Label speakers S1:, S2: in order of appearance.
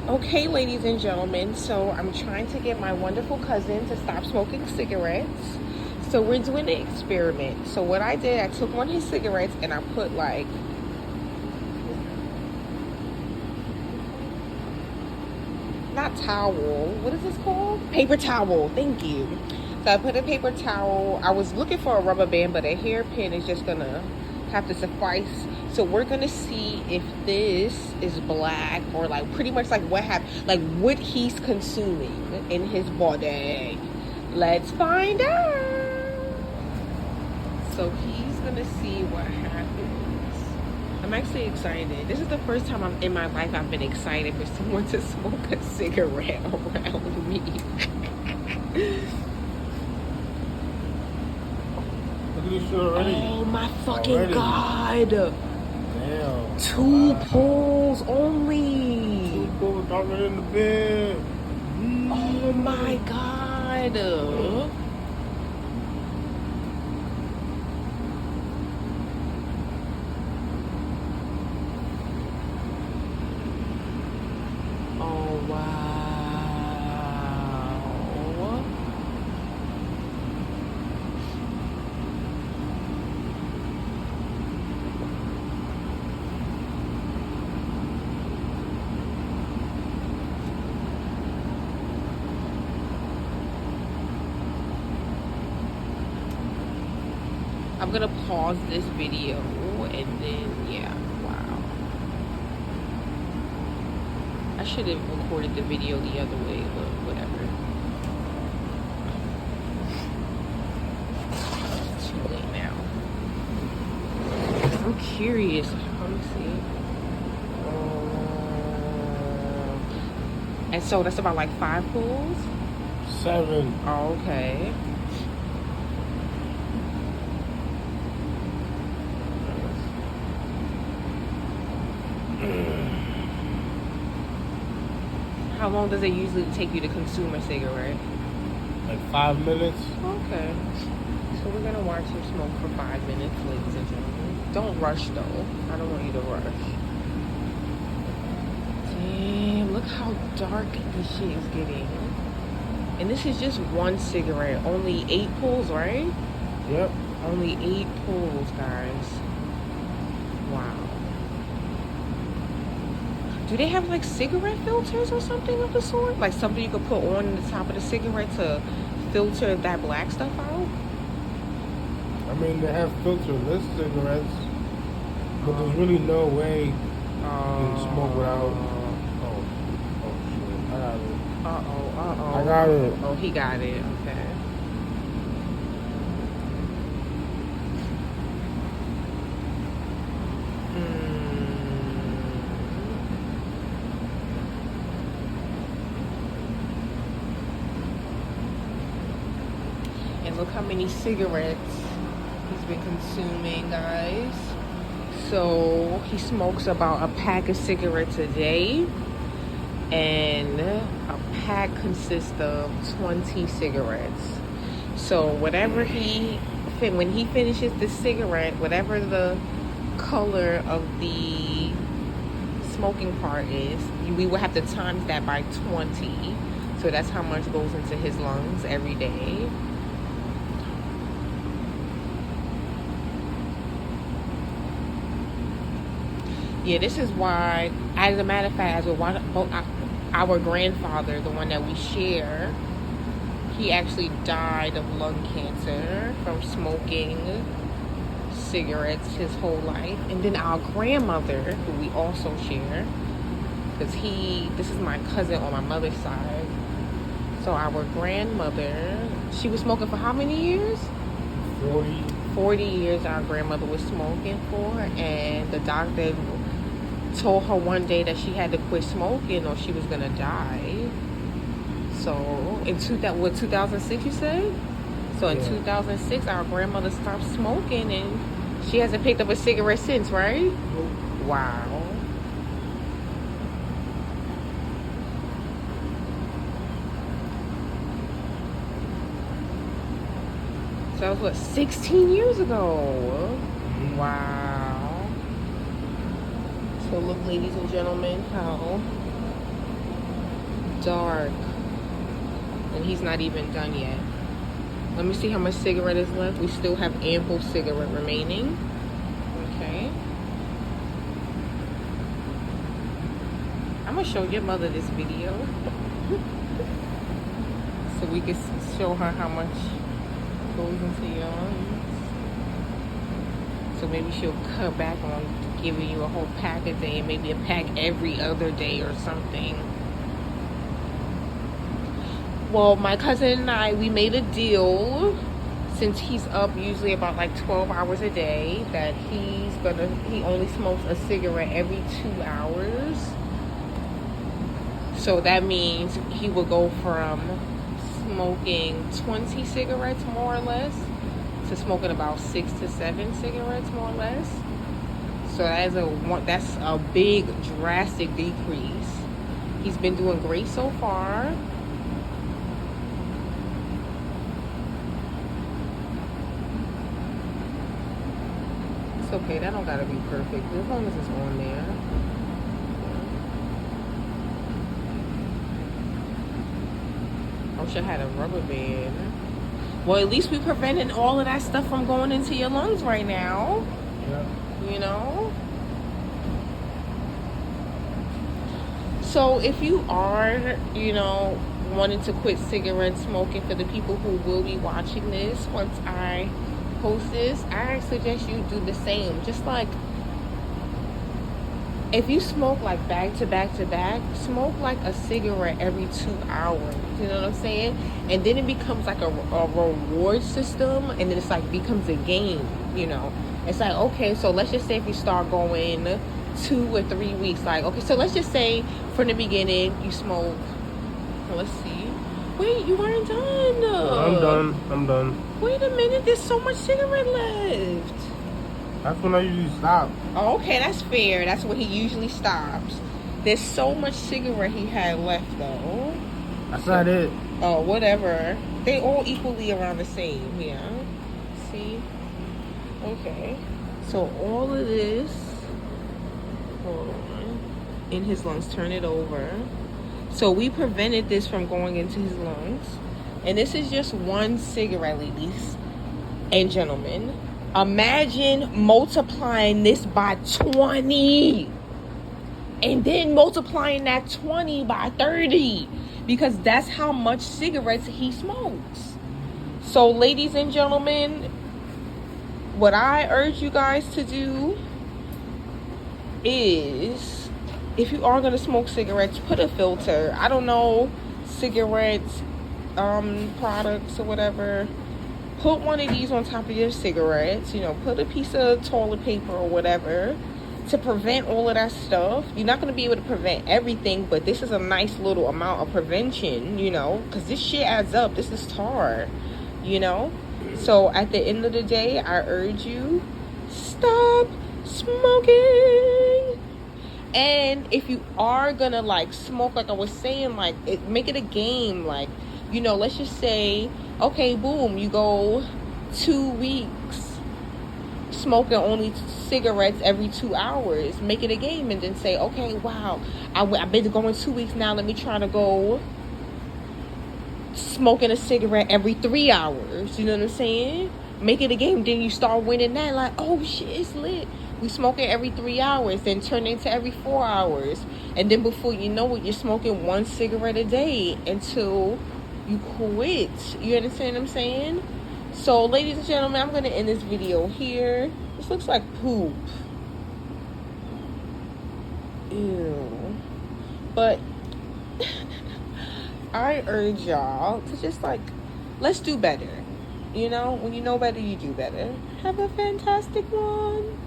S1: Okay, ladies and gentlemen, so I'm trying to get my wonderful cousin to stop smoking cigarettes. So we're doing an experiment. So what I did, I took one of his cigarettes and I put like, not towel, what is this called? Paper towel, thank you. So I put a paper towel. I was looking for a rubber band, but a hairpin is just gonna have to suffice. So we're gonna see if this is black or like pretty much like like what he's consuming in his body. Let's find out. So he's gonna see what happens. I'm actually excited. This is the first time in my life I've been excited for someone to smoke a cigarette around me.
S2: Look at this shit already.
S1: Oh my fucking god.
S2: Damn.
S1: Two pulls only.
S2: Two pulls talking in the bed.
S1: Oh my god. Oh wow. I'm gonna pause this video and then yeah, wow. I should have recorded the video the other way, but whatever. It's too late now. I'm curious. Let me see. And so that's about like 5 pulls?
S2: 7.
S1: Oh, okay. How long does it usually take you to consume a cigarette?
S2: Like 5 minutes.
S1: Okay. So we're gonna watch him smoke for 5 minutes, ladies and gentlemen. Don't rush though. I don't want you to rush. Damn, look how dark this shit is getting. And this is just one cigarette. Only 8 pulls, right?
S2: Yep.
S1: Only 8 pulls, guys. Wow. Do they have like cigarette filters or something of the sort? Like something you could put on the top of the cigarette to filter that black stuff out?
S2: I mean, they have filterless cigarettes, but there's really no way you can smoke without. Oh shit! I got it.
S1: Uh-oh.
S2: I got it.
S1: Oh, he got it. Okay. And look how many cigarettes he's been consuming, guys. So he smokes about a pack of cigarettes a day, and a pack consists of 20 cigarettes. So whatever when he finishes the cigarette, whatever the color of the smoking part is, we will have to times that by 20. So that's how much goes into his lungs every day. Yeah, this is why, as a matter of fact, our grandfather, the one that we share, he actually died of lung cancer from smoking cigarettes his whole life. And then our grandmother, who we also share, because this is my cousin on my mother's side. So our grandmother, she was smoking for how many years? 40 years our grandmother was smoking for, and the doctor told her one day that she had to quit smoking or she was gonna die. So in 2006 you said? So in 2006 our grandmother stopped smoking and she hasn't picked up a cigarette since, right?
S2: Nope.
S1: Wow. So that was what, 16 years ago? Wow. So look, ladies and gentlemen, how dark. And he's not even done yet. Let me see how much cigarette is left. We still have ample cigarette remaining. Okay. I'm gonna show your mother this video. So we can show her how much goes into your lungs. So maybe she'll cut back on giving you a whole pack a day, and maybe a pack every other day or something. Well, my cousin and I, we made a deal, since he's up usually about like 12 hours a day, that he only smokes a cigarette every 2 hours. So that means he will go from smoking 20 cigarettes more or less to smoking about 6 to 7 cigarettes more or less. So that's a big drastic decrease. He's been doing great so far. It's okay, that don't gotta be perfect as long as it's on there. I wish I had a rubber band. Well, at least we preventing all of that stuff from going into your lungs right now.
S2: Yeah.
S1: You know? So if you are, wanting to quit cigarette smoking, for the people who will be watching this once I post this, I suggest you do the same. Just like, if you smoke like back to back to back, smoke like a cigarette every 2 hours. You know what I'm saying? And then it becomes like a reward system, and then it's like becomes a game. It's like, okay, so let's just say if you start going 2 or 3 weeks, like, okay, so let's just say from the beginning you smoke. Let's see. Wait, you weren't done.
S2: I'm done.
S1: Wait a minute, there's so much cigarette left.
S2: That's when I usually stop.
S1: Oh, okay, that's fair. That's when he usually stops. There's so much cigarette he had left, though.
S2: That's not it.
S1: Oh, whatever. They all equally around the same, yeah. See? Okay. So all of this, hold on, in his lungs, turn it over. So we prevented this from going into his lungs. And this is just one cigarette, ladies and gentlemen. Imagine multiplying this by 20. And then multiplying that 20 by 30. Because that's how much cigarettes he smokes. So, ladies and gentlemen, what I urge you guys to do is, if you are going to smoke cigarettes, put a filter. I don't know, cigarettes, products or whatever. Put one of these on top of your cigarettes. Put a piece of toilet paper or whatever to prevent all of that stuff. You're not going to be able to prevent everything, but this is a nice little amount of prevention, because this shit adds up. This is tar, So at the end of the day, I urge you, stop smoking. And if you are gonna smoke, like I was saying, make it a game. Let's just say, okay, boom, you go 2 weeks smoking only cigarettes every 2 hours. Make it a game, and then say, okay, wow, I've been going 2 weeks now. Let me try to go smoking a cigarette every 3 hours. You know what I'm saying? Make it a game. Then you start winning that. Like, oh shit, it's lit. We smoking every 3 hours, then turn into every 4 hours, and then before you know it, you're smoking 1 cigarette a day until you quit. You understand what I'm saying? So, ladies and gentlemen, I'm gonna end this video here. This looks like poop. Ew. But I urge y'all to just let's do better. When you know better, you do better. Have a fantastic one.